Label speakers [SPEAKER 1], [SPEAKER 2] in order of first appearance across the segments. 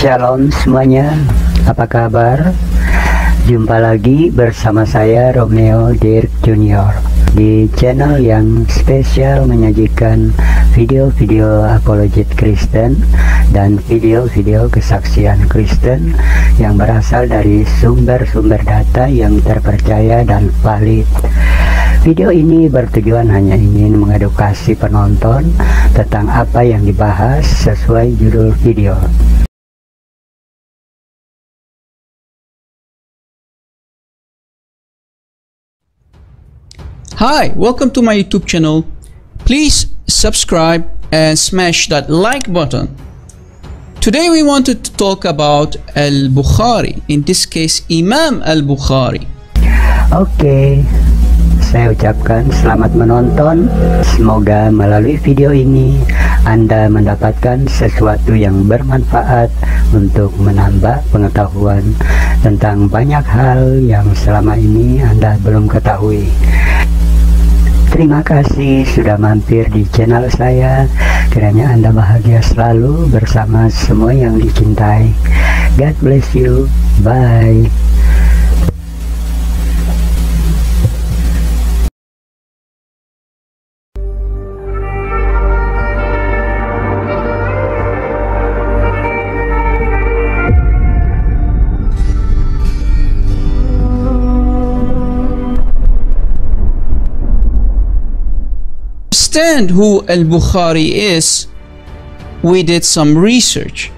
[SPEAKER 1] Shalom semuanya, apa kabar? Jumpa lagi bersama saya Romeo Dirk Junior di channel yang spesial menyajikan video-video apologet Kristen dan video-video kesaksian Kristen yang berasal dari sumber-sumber data yang terpercaya dan valid. Video ini bertujuan hanya ingin mengedukasi penonton tentang apa yang dibahas sesuai judul video.
[SPEAKER 2] Hi, welcome to my YouTube channel. Please subscribe and smash that like button. Today we wanted to talk about Al Bukhari, in this case Imam Al Bukhari.
[SPEAKER 1] Oke, saya ucapkan selamat menonton. Semoga melalui video ini Anda mendapatkan sesuatu yang bermanfaat untuk menambah pengetahuan tentang banyak hal yang selama ini Anda belum ketahui. Terima kasih sudah mampir di channel saya. Kiranya Anda bahagia selalu bersama semua yang dicintai. God bless you. Bye.
[SPEAKER 2] Understand who Al Bukhari is, we did some research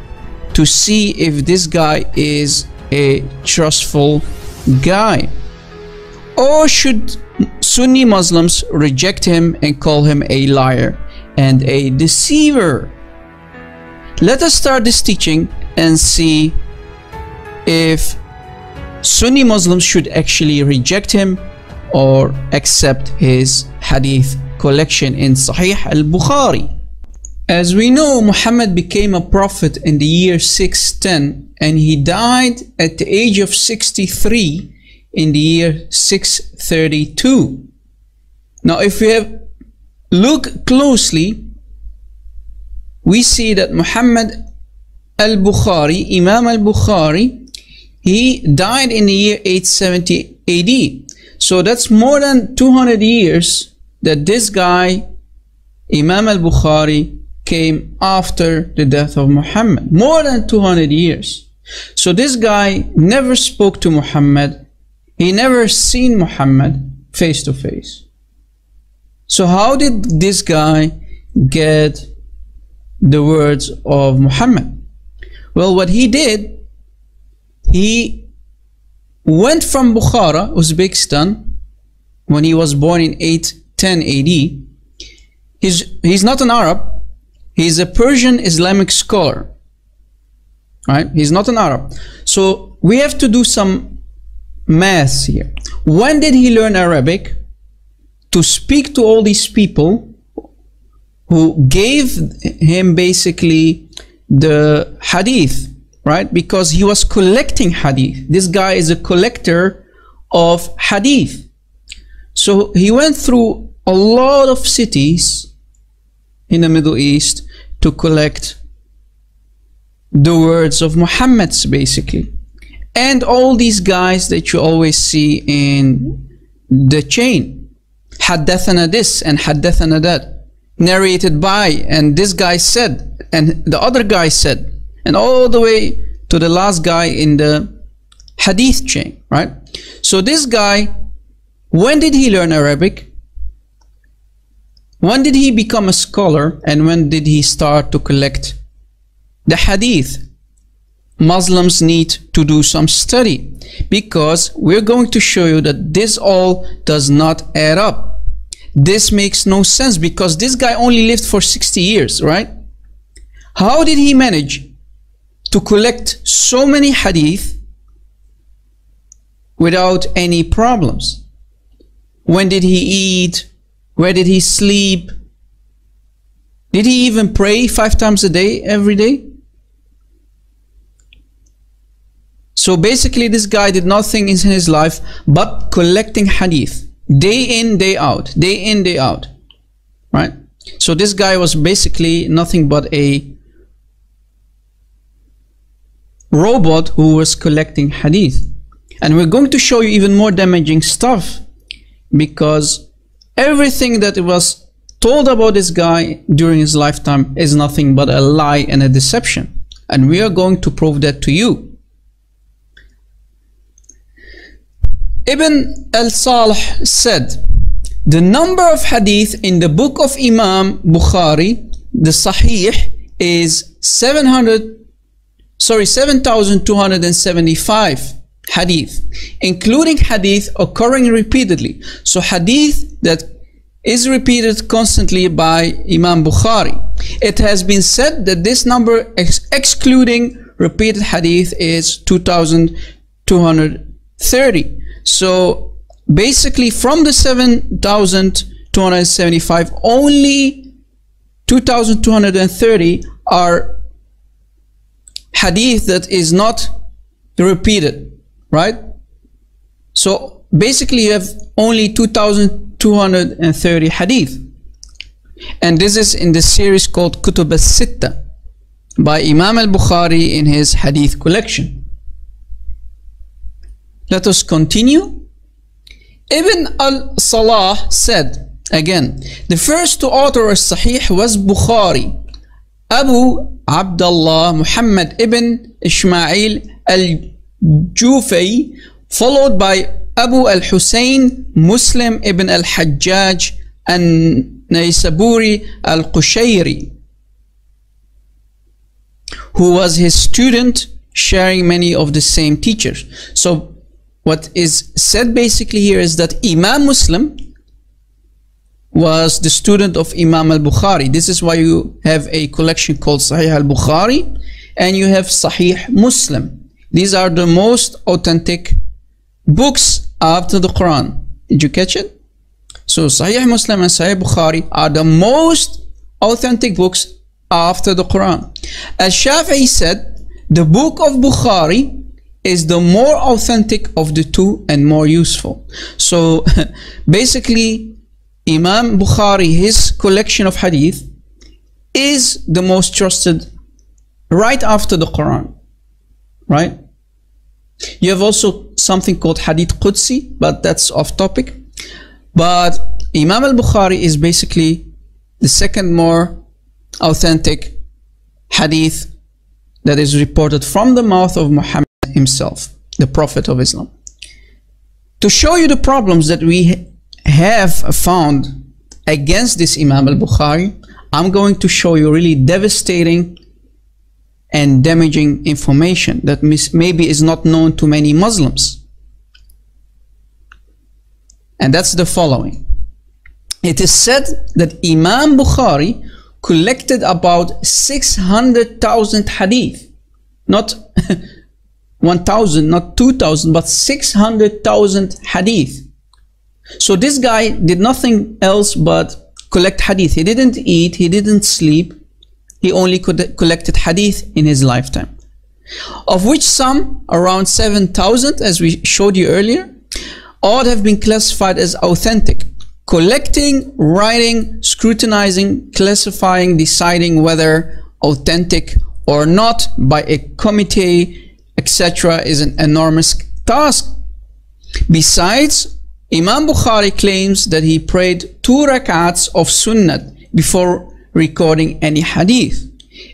[SPEAKER 2] to see if this guy is a trustful guy, or should Sunni Muslims reject him and call him a liar and a deceiver. Let us start this teaching and see if Sunni Muslims should actually reject him or accept his hadith collection in Sahih Al Bukhari. As we know, Muhammad became a prophet in the year 610 and he died at the age of 63 in the year 632. Now if we look closely, we see that Muhammad Al Bukhari, Imam Al Bukhari, he died in the year 870 AD. So that's more than 200 years that this guy, Imam Al Bukhari, came after the death of Muhammad. More than 200 years. So this guy never spoke to Muhammad. He never seen Muhammad face to face. So how did this guy get the words of Muhammad? Well, what he did, he went from Bukhara, Uzbekistan, when he was born in 810 AD. He's not an Arab. He's a Persian Islamic scholar. Right? He's not an Arab. So we have to do some math here. When did he learn Arabic to speak to all these people who gave him basically the hadith? Right? Because he was collecting hadith. This guy is a collector of hadith. So he went through a lot of cities in the Middle East to collect the words of Muhammad, basically. And all these guys that you always see in the chain, haddathana this and haddathana that, narrated by, and this guy said, and the other guy said, and all the way to the last guy in the hadith chain, right? So this guy, when did he learn Arabic? When did he become a scholar? And when did he start to collect the hadith? Muslims need to do some study, because we're going to show you that this all does not add up. This makes no sense, because this guy only lived for 60 years, right? How did he manage to collect so many hadith without any problems? When did he eat? Where did he sleep? Did he even pray 5 times a day, every day? So basically this guy did nothing in his life but collecting hadith, day in, day out, day in, day out, right? So this guy was basically nothing but a robot who was collecting hadith. And we're going to show you even more damaging stuff, because everything that was told about this guy during his lifetime is nothing but a lie and a deception. And we are going to prove that to you. Ibn al-Salih said, the number of hadith in the book of Imam Bukhari, the Sahih, is 7,275 hadith, including hadith occurring repeatedly. So hadith that is repeated constantly by Imam Bukhari. It has been said that this number, excluding repeated hadith, is 2,230. So basically from the 7,275, only 2,230 are hadith that is not repeated, right? So basically you have only 2,230 hadith. And this is in the series called Kutub al-Sitta by Imam Al Bukhari in his hadith collection. Let us continue. Ibn al-Salah said, again, the first to author al-Sahih was Bukhari, Abu Abdullah Muhammad ibn Ismail al-Jufay, followed by Abu al-Hussein Muslim ibn al-Hajjaj al-Naysaburi al-Qushayri, who was his student, sharing many of the same teachers. So what is said basically here is that Imam Muslim was the student of Imam Al Bukhari. This is why you have a collection called Sahih Al Bukhari and you have Sahih Muslim. These are the most authentic books after the Quran. Did you catch it? So Sahih Muslim and Sahih Bukhari are the most authentic books after the Quran. Al-Shafi'i said, the book of Bukhari is the more authentic of the two and more useful. So basically Imam Bukhari, his collection of hadith is the most trusted right after the Quran, right? You have also something called Hadith Qudsi, but that's off topic. But Imam Al Bukhari is basically the second more authentic hadith that is reported from the mouth of Muhammad himself, the Prophet of Islam. To show you the problems that we have found against this Imam Al Bukhari, I'm going to show you really devastating and damaging information that maybe is not known to many Muslims. And that's the following. It is said that Imam Bukhari collected about 600,000 hadith, not 1,000, not 2,000, but 600,000 hadith. So this guy did nothing else but collect hadith. He didn't eat, he didn't sleep, he only collected hadith in his lifetime, of which some, around 7,000, as we showed you earlier, all have been classified as authentic. Collecting, writing, scrutinizing, classifying, deciding whether authentic or not by a committee, etc., is an enormous task. Besides, Imam Bukhari claims that he prayed 2 rak'ats of sunnat before recording any hadith.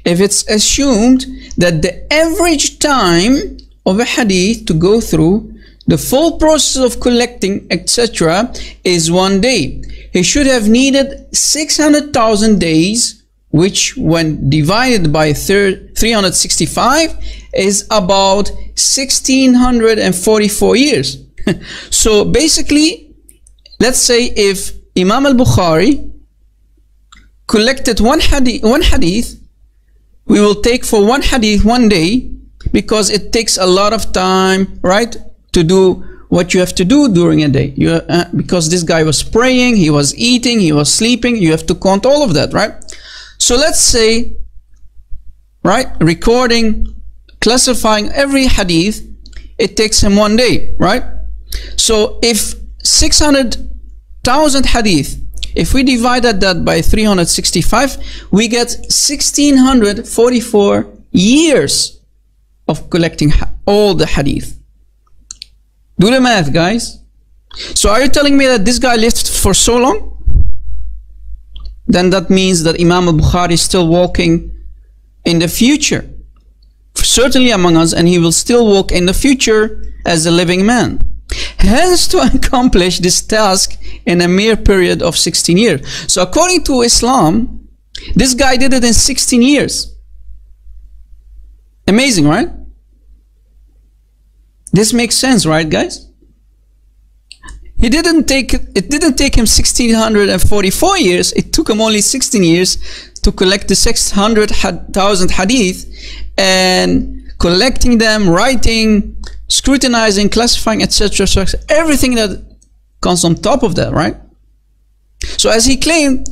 [SPEAKER 2] If it's assumed that the average time of a hadith to go through the full process of collecting, etc., is 1 day, he should have needed 600,000 days, which when divided by 365 is about 1644 years. So basically, let's say if Imam Al Bukhari collected one hadith, we will take for one hadith 1 day, because it takes a lot of time, right, to do what you have to do during a day. Because this guy was praying, he was eating, he was sleeping, you have to count all of that, right? So let's say, right, recording, classifying every hadith, it takes him 1 day, right? So if 600,000 hadith, if we divided that by 365, we get 1644 years of collecting all the hadith. Do the math, guys. So are you telling me that this guy lived for so long? Then that means that Imam Al Bukhari is still walking in the future, certainly among us, and he will still walk in the future as a living man. Hence, to accomplish this task in a mere period of 16 years. So according to Islam, this guy did it in 16 years. Amazing, right? This makes sense, right, guys? It didn't take him 1644 years. It took him only 16 years to collect the 600,000 hadith, and collecting them, writing, scrutinizing, classifying, etc. So everything that comes on top of that, right? So as he claimed,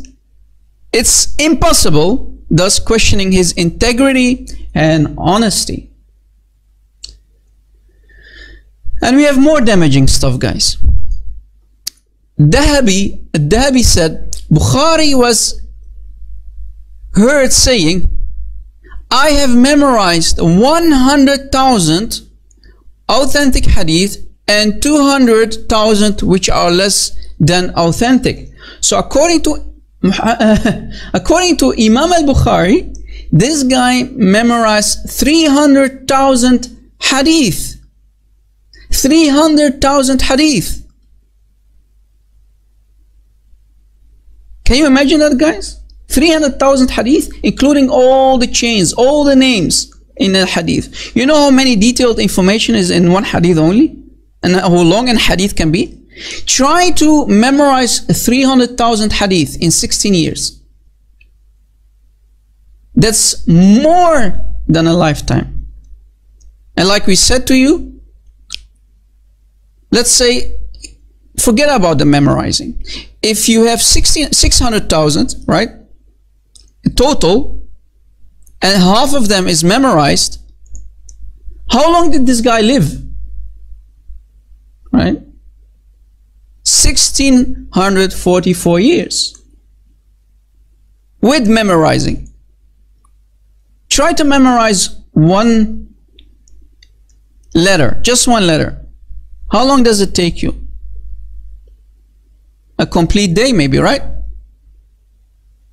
[SPEAKER 2] it's impossible, thus questioning his integrity and honesty. And we have more damaging stuff, guys. Dahabi said Bukhari was heard saying, I have memorized 100,000 authentic hadith and 200,000 which are less than authentic. So according to Imam Al Bukhari, this guy memorized 300,000 hadith. 300,000 hadith. Can you imagine that, guys? 300,000 hadith, including all the chains, all the names in a hadith. You know how many detailed information is in one hadith only? And how long a hadith can be? Try to memorize 300,000 hadith in 16 years. That's more than a lifetime. And like we said to you, let's say, forget about the memorizing. If you have 600,000, right, total, and half of them is memorized, how long did this guy live? Right? 1644 years with memorizing. Try to memorize one letter, just one letter. How long does it take you? A complete day maybe, right?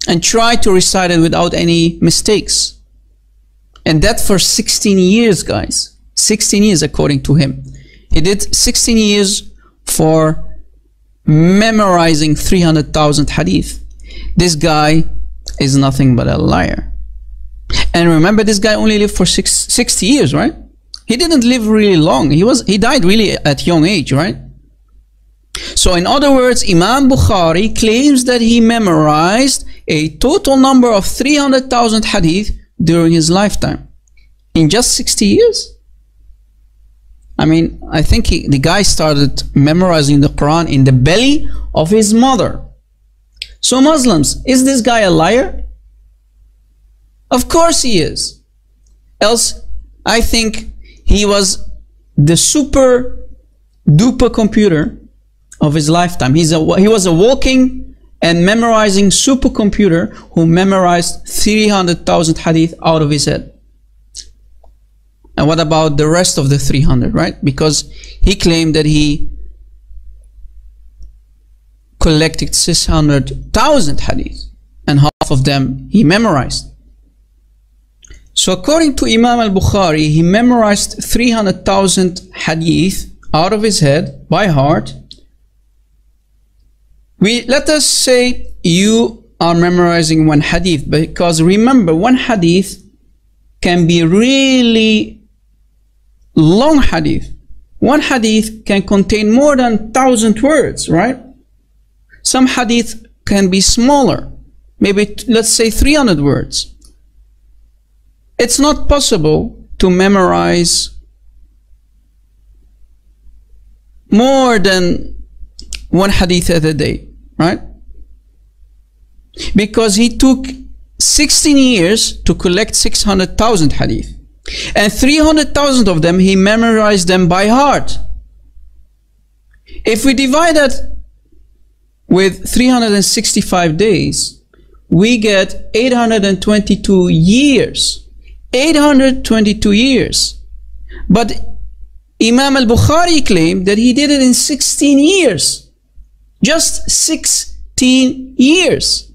[SPEAKER 2] And try to recite it without any mistakes. And that for 16 years, guys. 16 years according to him. He did 16 years for memorizing 300,000 hadith. This guy is nothing but a liar. And remember, this guy only lived for 60 years, right? He didn't live really long. He died really at young age, right? So in other words, Imam Bukhari claims that he memorized a total number of 300,000 hadith during his lifetime. In just 60 years? I mean, I think the guy started memorizing the Quran in the belly of his mother. So Muslims, is this guy a liar? Of course he is. Else, I think he was the super duper computer of his lifetime. He was a walking and memorizing supercomputer who memorized 300,000 hadith out of his head. And what about the rest of the 300, right? Because he claimed that he collected 600,000 hadith and half of them he memorized. So according to Imam Al Bukhari, he memorized 300,000 hadith out of his head by heart. Let us say you are memorizing one hadith, because remember, one hadith can be really long hadith. One hadith can contain more than 1,000 words, right? Some hadith can be smaller, maybe let's say 300 words. It's not possible to memorize more than one hadith at a day, right? Because he took 16 years to collect 600,000 hadith, and 300,000 of them he memorized them by heart. If we divide that with 365 days, we get 822 years. 822 years. But Imam Al Bukhari claimed that he did it in 16 years. Just 16 years.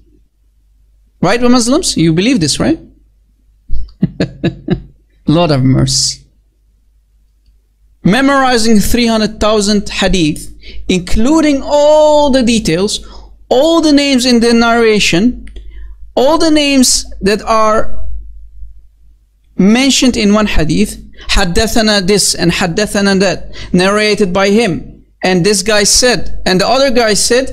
[SPEAKER 2] Right, Muslims? You believe this, right? Lord of mercy. Memorizing 300,000 hadith, including all the details, all the names in the narration, all the names that are mentioned in one hadith, haddathana this and haddathana that, narrated by him, and this guy said, and the other guy said,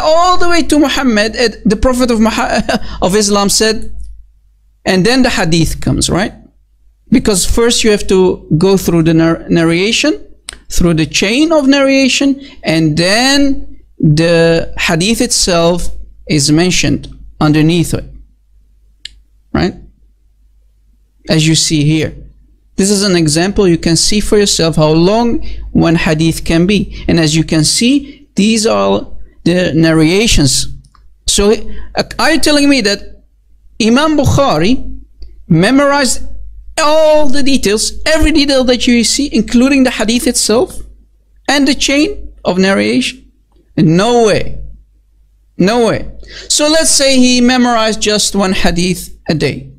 [SPEAKER 2] all the way to Muhammad, the Prophet of Islam said, and then the hadith comes, right? Because first you have to go through the narration, through the chain of narration, and then the hadith itself is mentioned underneath it, right? As you see here. This is an example. You can see for yourself how long one hadith can be. And as you can see, these are the narrations. So are you telling me that Imam Bukhari memorized all the details, every detail that you see, including the hadith itself and the chain of narration? No way. No way. So let's say he memorized just one hadith a day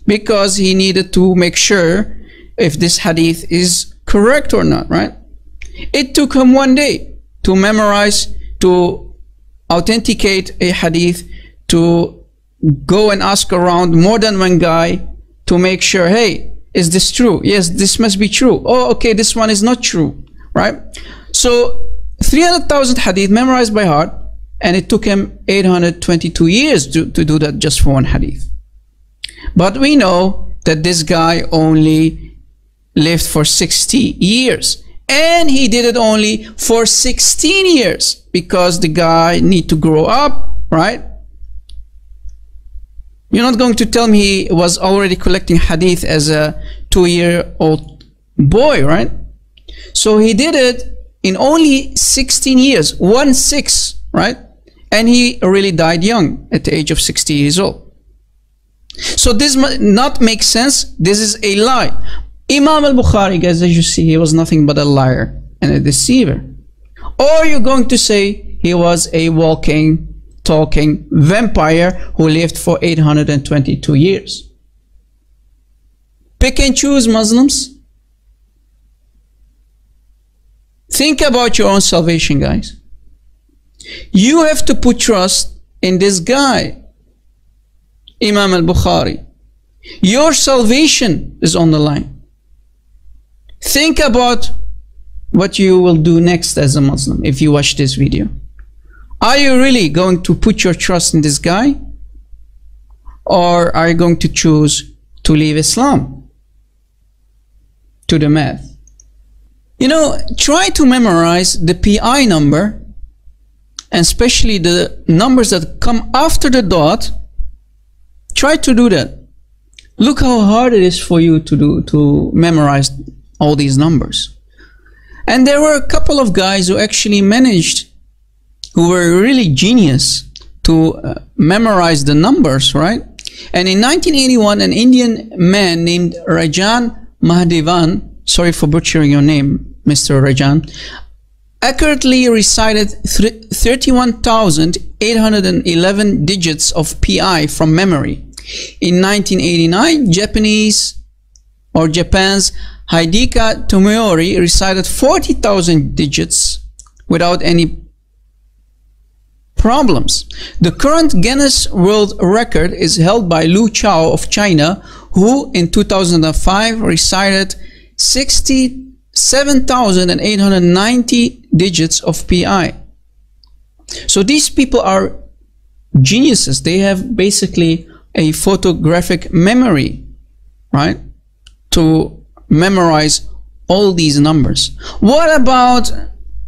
[SPEAKER 2] because he needed to make sure if this hadith is correct or not, right? It took him one day to memorize, to authenticate a hadith, to go and ask around more than one guy to make sure, hey, is this true? Yes, this must be true. Oh, okay, this one is not true, right? So 300,000 hadith memorized by heart, and it took him 822 years to do that just for one hadith. But we know that this guy only lived for 60 years, and he did it only for 16 years because the guy need to grow up, right? You're not going to tell me he was already collecting hadith as a 2-year-old boy, right? So he did it in only 16 years, 1/6, right? And he really died young at the age of 60 years old. So this must not make sense. This is a lie. Imam Al Bukhari, guys, as you see, he was nothing but a liar and a deceiver. Or you're going to say he was a walking, talking vampire who lived for 822 years. Pick and choose, Muslims. Think about your own salvation, guys. You have to put trust in this guy, Imam Al Bukhari. Your salvation is on the line. Think about what you will do next as a Muslim if you watch this video. Are you really going to put your trust in this guy? Or are you going to choose to leave Islam to the math? You know, try to memorize the PI number, and especially the numbers that come after the dot. Try to do that. Look how hard it is for you to memorize all these numbers. And there were a couple of guys who actually managed, who were really genius to memorize the numbers, right? And in 1981, an Indian man named Rajan Mahadevan, sorry for butchering your name, Mr. Rajan, accurately recited 31,811 digits of PI from memory. In 1989, Japan's Hideki Tomoori recited 40,000 digits without any problems. The current Guinness World Record is held by Lu Chao of China, who in 2005 recited 67,890 digits of PI. So these people are geniuses. They have basically a photographic memory, right, to memorize all these numbers. What about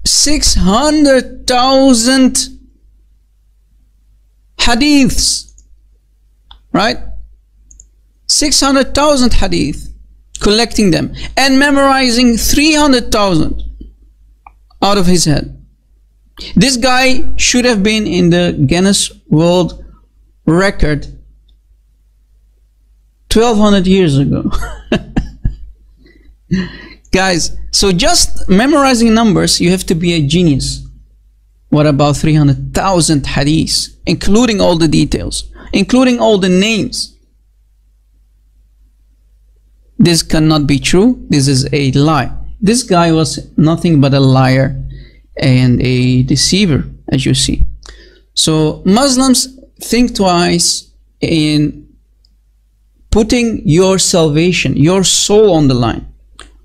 [SPEAKER 2] 600,000 hadiths, right? 600,000 hadith, collecting them and memorizing 300,000 out of his head. This guy should have been in the Guinness World Record 1200 years ago. Guys, so just memorizing numbers, you have to be a genius. What about 300,000 hadiths, including all the details, including all the names? This cannot be true. This is a lie. This guy was nothing but a liar and a deceiver, as you see. So Muslims, think twice in putting your salvation, your soul on the line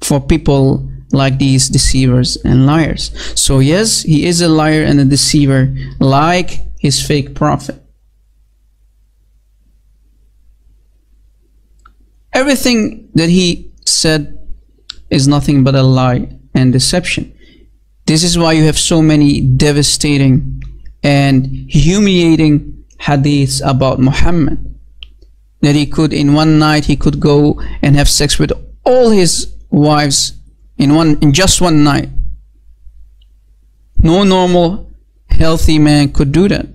[SPEAKER 2] for people like these deceivers and liars. So yes, he is a liar and a deceiver, like his fake prophet. Everything that he said is nothing but a lie and deception. This is why you have so many devastating and humiliating hadiths about Muhammad, that he could, in one night, he could go and have sex with all his wives in just one night. No normal healthy man could do that.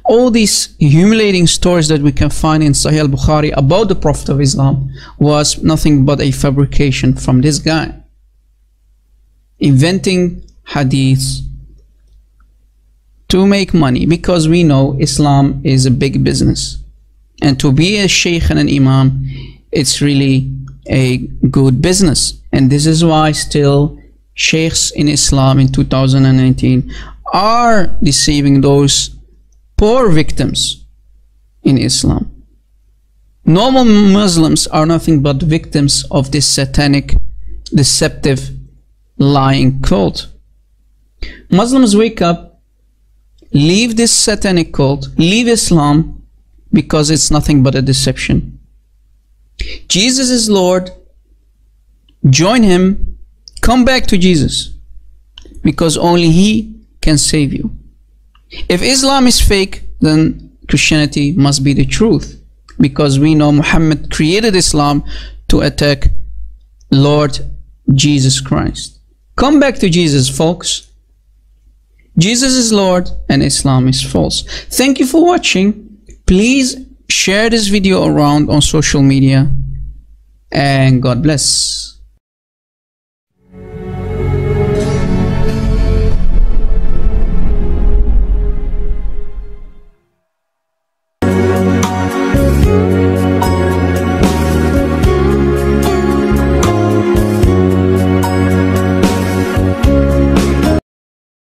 [SPEAKER 2] All these humiliating stories that we can find in Sahih Al Bukhari about the Prophet of Islam was nothing but a fabrication from this guy, inventing hadiths to make money, because we know Islam is a big business, and to be a sheikh and an imam, it's really a good business. And this is why still sheikhs in Islam in 2019 are deceiving those poor victims in Islam. Normal Muslims are nothing but victims of this satanic, deceptive, lying cult. Muslims wake up, leave this satanic cult, leave Islam, because it's nothing but a deception. Jesus is Lord. Join him. Come back to Jesus, because only he can save you. If Islam is fake, then Christianity must be the truth, because we know Muhammad created Islam to attack Lord Jesus Christ. Come back to Jesus, folks. Jesus is Lord and Islam is false. Thank you for watching. Please share this video around on social media, and God bless.